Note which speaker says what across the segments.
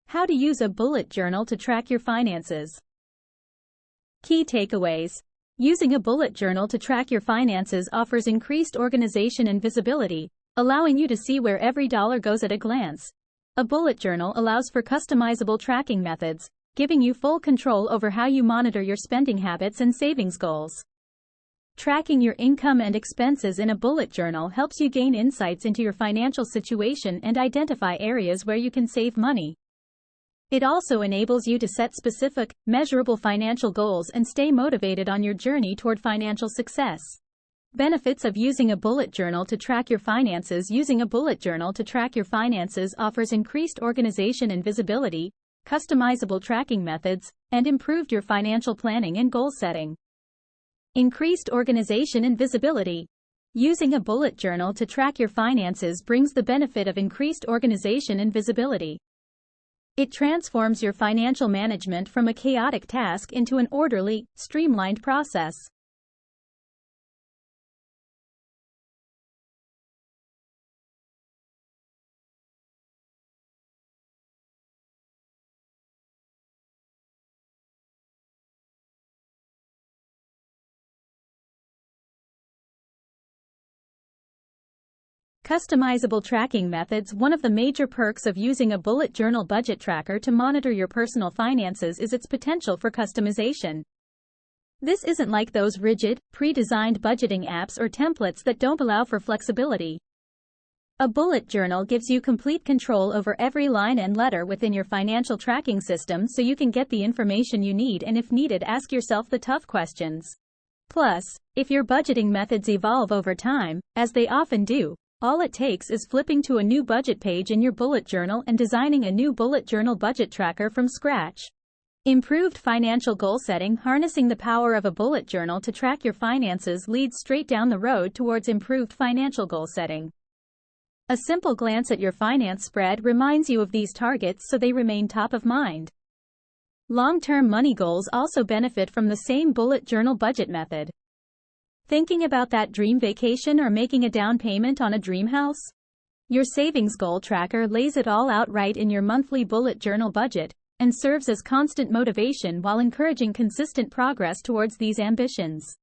Speaker 1: How to use a bullet journal to track your finances. Key takeaways. Using a bullet journal to track your finances offers increased organization and visibility, allowing you to see where every dollar goes at a glance. A bullet journal allows for customizable tracking methods, giving you full control over how you monitor your spending habits and savings goals. Tracking your income and expenses in a bullet journal helps you gain insights into your financial situation and identify areas where you can save money. It also enables you to set specific, measurable financial goals and stay motivated on your journey toward financial success. Benefits of using a bullet journal to track your finances. Using a bullet journal to track your finances offers increased organization and visibility, customizable tracking methods, and improved your financial planning and goal setting. Increased organization and visibility. Using a bullet journal to track your finances brings the benefit of increased organization and visibility. It transforms your financial management from a chaotic task into an orderly, streamlined process. Customizable tracking methods. One of the major perks of using a bullet journal budget tracker to monitor your personal finances is its potential for customization. This isn't like those rigid, pre-designed budgeting apps or templates that don't allow for flexibility. A bullet journal gives you complete control over every line and letter within your financial tracking system, so you can get the information you need and, if needed, ask yourself the tough questions. Plus, if your budgeting methods evolve over time, as they often do, all it takes is flipping to a new budget page in your bullet journal and designing a new bullet journal budget tracker from scratch. Improved financial goal setting. Harnessing the power of a bullet journal to track your finances leads straight down the road towards improved financial goal setting. A simple glance at your finance spread reminds you of these targets, so they remain top of mind. Long-term money goals also benefit from the same bullet journal budget method. Thinking about that dream vacation or making a down payment on a dream house? Your savings goal tracker lays it all out right in your monthly bullet journal budget, and serves as constant motivation while encouraging consistent progress towards these ambitions.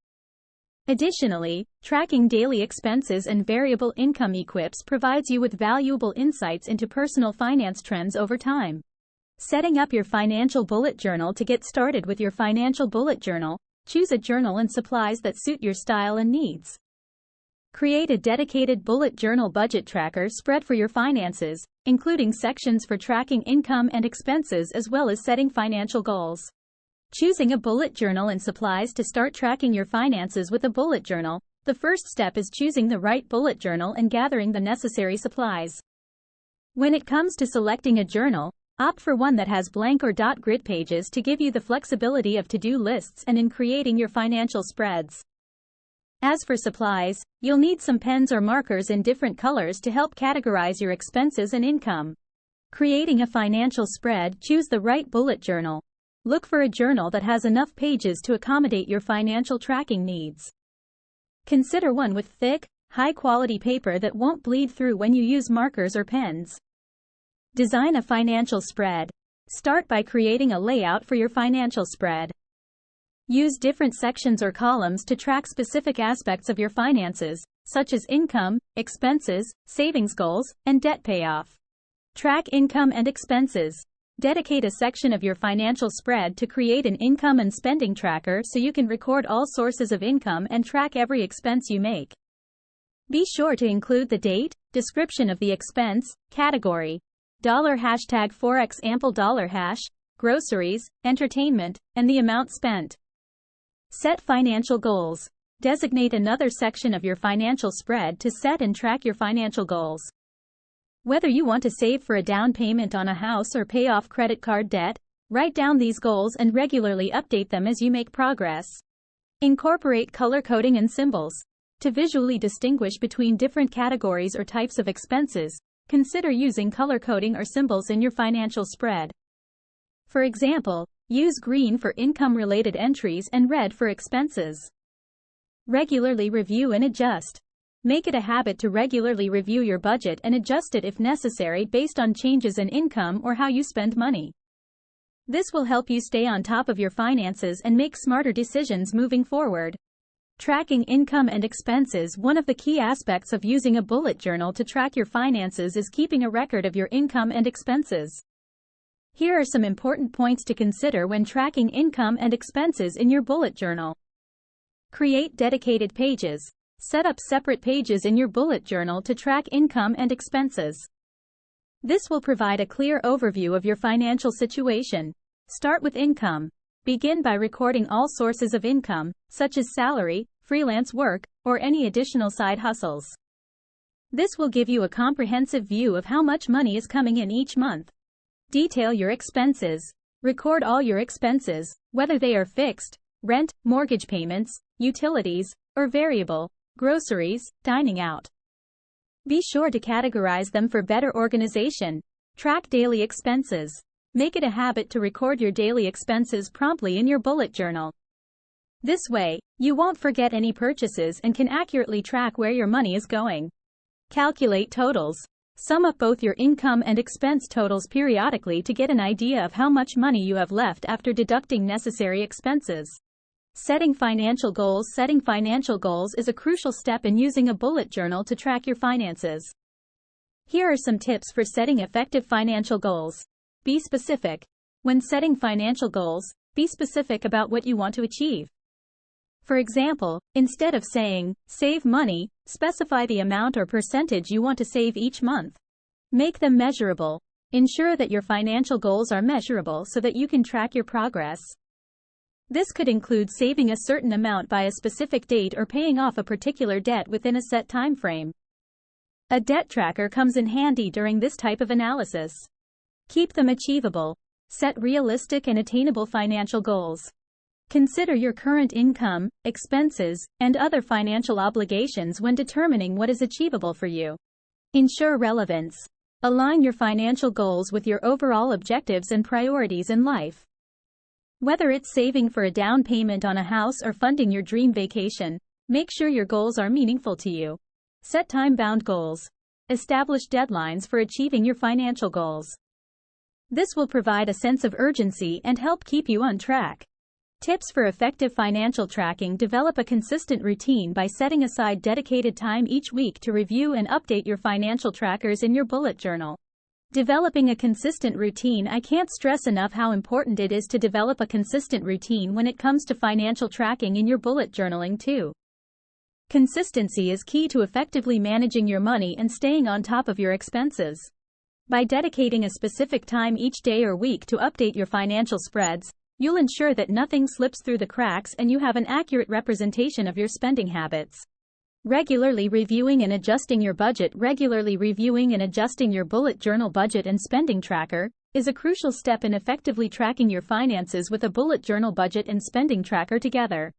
Speaker 1: Additionally, tracking daily expenses and variable income equips provides you with valuable insights into personal finance trends over time. Setting up your financial bullet journal. To get started with your financial bullet journal, choose a journal and supplies that suit your style and needs. Create a dedicated bullet journal budget tracker spread for your finances, including sections for tracking income and expenses as well as setting financial goals. Choosing a bullet journal and supplies. To start tracking your finances with a bullet journal, the first step is choosing the right bullet journal and gathering the necessary supplies. When it comes to selecting a journal, opt for one that has blank or grid pages to give you the flexibility of to-do lists and in creating your financial spreads. As for supplies, you'll need some pens or markers in different colors to help categorize your expenses and income. Creating a financial spread. Choose the right bullet journal. Look for a journal that has enough pages to accommodate your financial tracking needs. Consider one with thick, high-quality paper that won't bleed through when you use markers or pens. Design a financial spread. Start by creating a layout for your financial spread. Use different sections or columns to track specific aspects of your finances, such as income, expenses, savings goals, and debt payoff. Track income and expenses. Dedicate a section of your financial spread to create an income and spending tracker so you can record all sources of income and track every expense you make. Be sure to include the date, description of the expense, category, $#Forex ample $, groceries, entertainment, and the amount spent. Set financial goals. Designate another section of your financial spread to set and track your financial goals. Whether you want to save for a down payment on a house or pay off credit card debt, write down these goals and regularly update them as you make progress. Incorporate color coding and symbols. To visually distinguish between different categories or types of expenses, consider using color coding or symbols in your financial spread. For example, use green for income-related entries and red for expenses. Regularly review and adjust. Make it a habit to regularly review your budget and adjust it if necessary based on changes in income or how you spend money. This will help you stay on top of your finances and make smarter decisions moving forward. Tracking income and expenses. One of the key aspects of using a bullet journal to track your finances is keeping a record of your income and expenses. Here are some important points to consider when tracking income and expenses in your bullet journal. Create dedicated pages. Set up separate pages in your bullet journal to track income and expenses. This will provide a clear overview of your financial situation. Start with income. Begin by recording all sources of income, such as salary, freelance work, or any additional side hustles. This will give you a comprehensive view of how much money is coming in each month. Detail your expenses. Record all your expenses, whether they are fixed, rent, mortgage payments, utilities, or variable, groceries, dining out. Be sure to categorize them for better organization. Track daily expenses. Make it a habit to record your daily expenses promptly in your bullet journal. This way, you won't forget any purchases and can accurately track where your money is going. Calculate totals. Sum up both your income and expense totals periodically to get an idea of how much money you have left after deducting necessary expenses. Setting financial goals. Setting financial goals is a crucial step in using a bullet journal to track your finances. Here are some tips for setting effective financial goals. Be specific. When setting financial goals, be specific about what you want to achieve. For example, instead of saying, "Save money," specify the amount or percentage you want to save each month. Make them measurable. Ensure that your financial goals are measurable so that you can track your progress. This could include saving a certain amount by a specific date or paying off a particular debt within a set time frame. A debt tracker comes in handy during this type of analysis. Keep them achievable. Set realistic and attainable financial goals. Consider your current income, expenses, and other financial obligations when determining what is achievable for you. Ensure relevance. Align your financial goals with your overall objectives and priorities in life. Whether it's saving for a down payment on a house or funding your dream vacation, make sure your goals are meaningful to you. Set time-bound goals. Establish deadlines for achieving your financial goals. This will provide a sense of urgency and help keep you on track. Tips for effective financial tracking. Develop a consistent routine by setting aside dedicated time each week to review and update your financial trackers in your bullet journal. Developing a consistent routine. I can't stress enough how important it is to develop a consistent routine when it comes to financial tracking in your bullet journaling too. Consistency is key to effectively managing your money and staying on top of your expenses. By dedicating a specific time each day or week to update your financial spreads, you'll ensure that nothing slips through the cracks and you have an accurate representation of your spending habits. Regularly reviewing and adjusting your budget. Regularly reviewing and adjusting your bullet journal budget and spending tracker is a crucial step in effectively tracking your finances with a bullet journal budget and spending tracker together.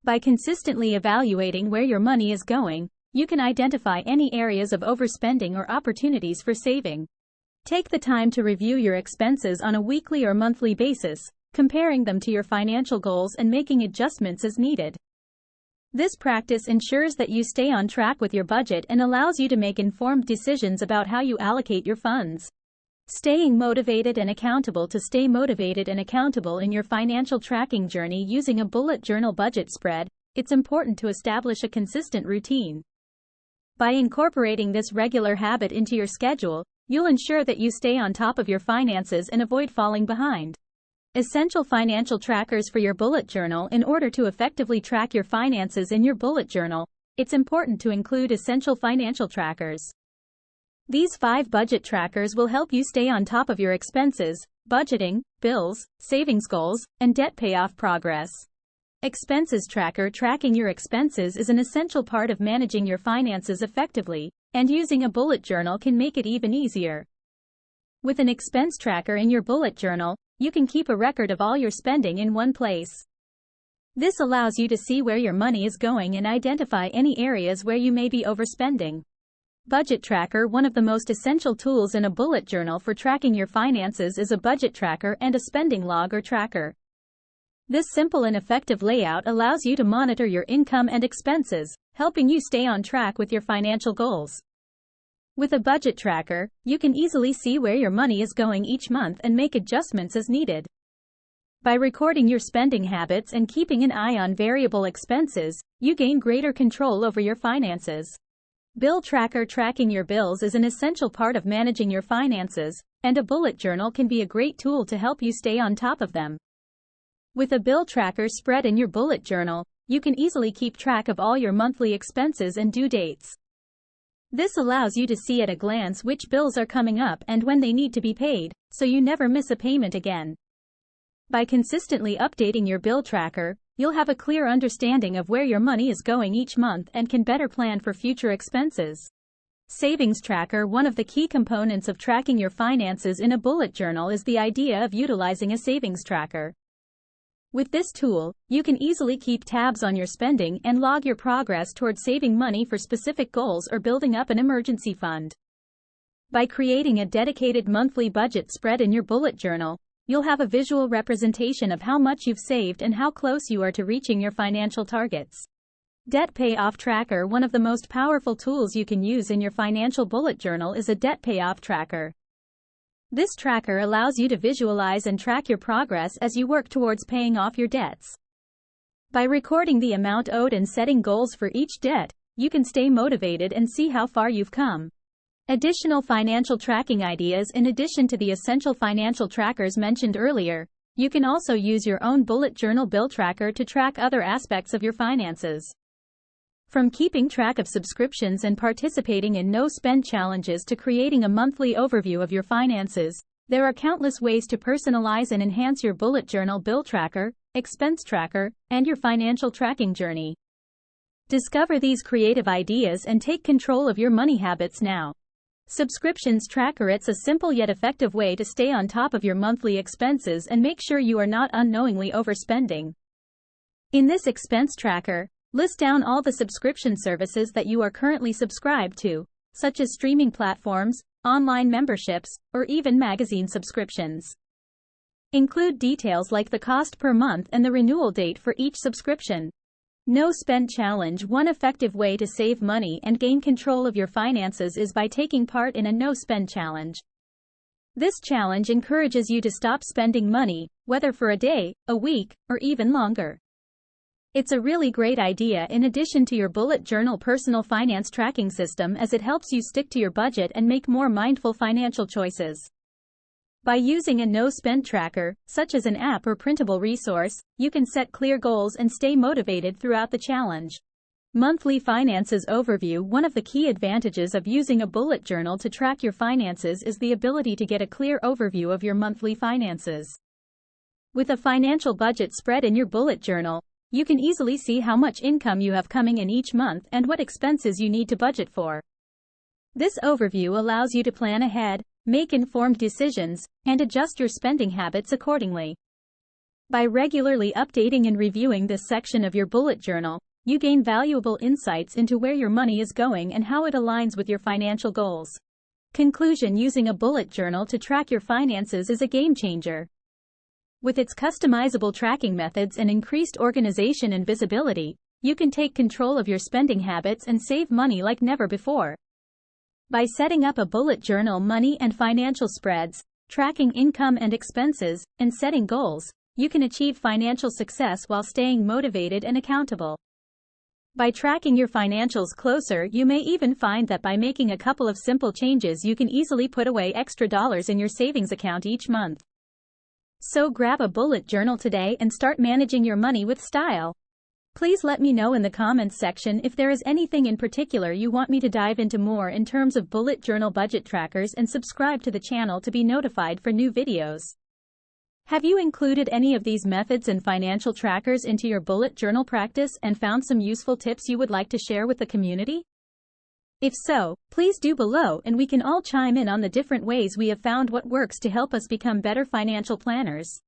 Speaker 1: By consistently evaluating where your money is going, you can identify any areas of overspending or opportunities for saving. Take the time to review your expenses on a weekly or monthly basis, comparing them to your financial goals and making adjustments as needed. This practice ensures that you stay on track with your budget and allows you to make informed decisions about how you allocate your funds. Staying motivated and accountable. To stay motivated and accountable in your financial tracking journey using a bullet journal budget spread, it's important to establish a consistent routine. By incorporating this regular habit into your schedule, you'll ensure that you stay on top of your finances and avoid falling behind. Essential financial trackers for your bullet journal. In order to effectively track your finances in your bullet journal, it's important to include essential financial trackers. These 5 budget trackers will help you stay on top of your expenses, budgeting, bills, savings goals, and debt payoff progress. Expenses tracker. Tracking your expenses is an essential part of managing your finances effectively, and using a bullet journal can make it even easier. With an expense tracker in your bullet journal, you can keep a record of all your spending in one place. This allows you to see where your money is going and identify any areas where you may be overspending. Budget tracker. One of the most essential tools in a bullet journal for tracking your finances is a budget tracker and a spending log or tracker. This simple and effective layout allows you to monitor your income and expenses, helping you stay on track with your financial goals. With a budget tracker, you can easily see where your money is going each month and make adjustments as needed. By recording your spending habits and keeping an eye on variable expenses, you gain greater control over your finances. Bill tracker: tracking your bills is an essential part of managing your finances, and a bullet journal can be a great tool to help you stay on top of them. With a bill tracker spread in your bullet journal, you can easily keep track of all your monthly expenses and due dates. This allows you to see at a glance which bills are coming up and when they need to be paid, so you never miss a payment again. By consistently updating your bill tracker, you'll have a clear understanding of where your money is going each month and can better plan for future expenses. Savings tracker: one of the key components of tracking your finances in a bullet journal is the idea of utilizing a savings tracker. With this tool, you can easily keep tabs on your spending and log your progress towards saving money for specific goals or building up an emergency fund. By creating a dedicated monthly budget spread in your bullet journal, you'll have a visual representation of how much you've saved and how close you are to reaching your financial targets. Debt payoff tracker: one of the most powerful tools you can use in your financial bullet journal is a debt payoff tracker. This tracker allows you to visualize and track your progress as you work towards paying off your debts. By recording the amount owed and setting goals for each debt, you can stay motivated and see how far you've come. Additional financial tracking ideas: in addition to the essential financial trackers mentioned earlier, you can also use your own bullet journal bill tracker to track other aspects of your finances. From keeping track of subscriptions and participating in no-spend challenges to creating a monthly overview of your finances, there are countless ways to personalize and enhance your bullet journal bill tracker, expense tracker, and your financial tracking journey. Discover these creative ideas and take control of your money habits now. Subscriptions tracker: it's a simple yet effective way to stay on top of your monthly expenses and make sure you are not unknowingly overspending. In this expense tracker, list down all the subscription services that you are currently subscribed to, such as streaming platforms, online memberships, or even magazine subscriptions. Include details like the cost per month and the renewal date for each subscription. No spend challenge: one effective way to save money and gain control of your finances is by taking part in a no spend challenge. This challenge encourages you to stop spending money, whether for a day, a week, or even longer. It's a really great idea in addition to your bullet journal personal finance tracking system, as it helps you stick to your budget and make more mindful financial choices. By using a no-spend tracker, such as an app or printable resource, you can set clear goals and stay motivated throughout the challenge. Monthly finances overview: one of the key advantages of using a bullet journal to track your finances is the ability to get a clear overview of your monthly finances. With a financial budget spread in your bullet journal, you can easily see how much income you have coming in each month and what expenses you need to budget for. This overview allows you to plan ahead, make informed decisions, and adjust your spending habits accordingly. By regularly updating and reviewing this section of your bullet journal, you gain valuable insights into where your money is going and how it aligns with your financial goals. Conclusion: using a bullet journal to track your finances is a game changer. With its customizable tracking methods and increased organization and visibility, you can take control of your spending habits and save money like never before. By setting up a bullet journal money and financial spreads, tracking income and expenses, and setting goals, you can achieve financial success while staying motivated and accountable. By tracking your financials closer, you may even find that by making a couple of simple changes, you can easily put away extra dollars in your savings account each month. So grab a bullet journal today and start managing your money with style. Please let me know in the comments section if there is anything in particular you want me to dive into more in terms of bullet journal budget trackers, and subscribe to the channel to be notified for new videos. Have you included any of these methods and financial trackers into your bullet journal practice and found some useful tips you would like to share with the community? If so, please do below and we can all chime in on the different ways we have found what works to help us become better financial planners.